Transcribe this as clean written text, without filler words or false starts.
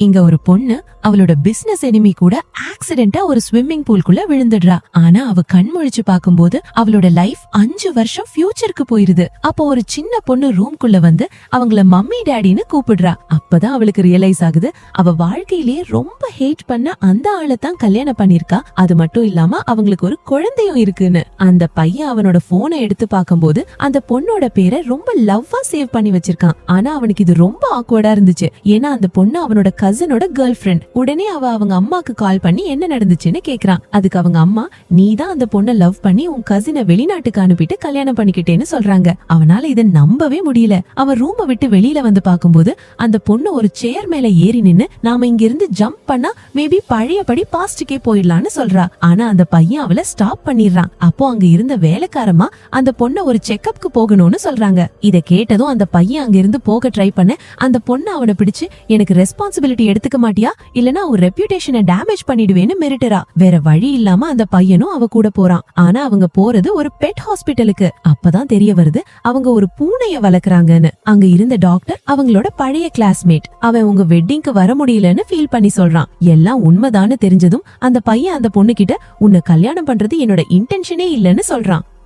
இங்க ஒரு பொண்ணு அவளோட பிசினஸ் எனிமி கூட ஆக்சிடென்ட்டா ஒரு ஸ்விம்மிங் பூல்குள்ள விழுந்துடுறா. ஆனா அவ கண் முழிச்சு பாக்கும்போது அவளோட லைஃப் 5 வருஷம் ஃபியூச்சருக்கு போயிருது. அப்போ ஒரு சின்ன பொண்ணு ரூம்குள்ள வந்து அவங்கள மம்மி டாடின்னு கூப்பிடுறா. அப்பதான் அவளுக்கு ரியலைஸ் ஆகுது, அவ வாழ்க்கையிலேயே ரொம்ப ஹேட் பண்ண அந்த ஆளை தான் கல்யாணம் பண்ணிருக்கா. அது மட்டும் இல்லாம அவங்களுக்கு ஒரு குழந்தையும் இருக்குன்னு. அந்த பையன் அவனோட போனை எடுத்து பாக்கும்போது அந்த பொண்ணோட பேரை ரொம்ப லவ்வா சேவ் பண்ணி வச்சிருக்கான். ஆனா அவனுக்கு இது ரொம்ப ஆக்வர்டா இருந்துச்சு. ஏன்னா அந்த பொண்ணு அவனோட கசினோட கேர்ள் ஃப்ரெண்ட். உடனே அவங்க அம்மாக்கு கால் பண்ணி என்ன நடந்துச்சுன்னு கேக்குறான். அதுக்கு அவங்க அம்மா, நீதான் அந்த பொண்ணை லவ் பண்ணி உன் கசினை வெளிநாட்டுக்கு அனுப்பிட்டு கல்யாணம் பண்ணிக்கிட்டேன்னு சொல்றாங்க. அவனால இதை நம்பவே முடியல. அவன் ரூமை விட்டு வெளியில வந்து பாக்கும்போது அந்த பொண்ணு ஒரு சேர் மேல ஏறி நின்னு, நாம இங்க இருந்து ஜம்ப் பண்ணா மேபி பழையபடி பாஸ்டுக்கே போயிடலான்னு சொல்றா. ஆனா அந்த பையன் அவளை ஸ்டாப் பண்ணிடுறான். அப்போ அங்க இருந்த வேலைக்காரமா அந்த பொண்ணை ஒரு செக்அப்க்கு போகணும்னு சொல்றாங்க. இத கேட்டதும் அந்த பையன் அங்க இருந்து போக ட்ரை பண்ண அந்த பொண்ணு அவனை பிடிச்சு, எனக்கு ரெஸ்பான்சிபிலிட்டி எடுத்துக்க மாட்டியா, இல்லனா உன் ரெப்யூட்டேஷனை டேமேஜ் பண்ணிடுவேன்னு மிரட்டுறா. வேற வழி இல்லாம அந்த பையனும் அவ கூட போறான். ஆனா அவங்க போறது ஒரு பெட் ஹாஸ்பிட்டலுக்கு. அப்பதான் தெரிய வருது அவங்க ஒரு பூனைய வளர்க்கறாங்கன்னு. அங்க இருந்த டாக்டர் அவங்களோட பழைய கிளாஸ்மேட். அவன் உங்க வெட்டிங்க்கு வர முடியலன்னு ஃபீல் பண்ணி சொல்றான். எல்லாம் உண்மைதான்னு தெரிஞ்சதும் அந்த பையன் அந்த பொண்ணு கிட்ட, உன்னை கல்யாணம் பண்றது என்னோட இன்டென்ஷனே இல்லன்னு சொல்றான்.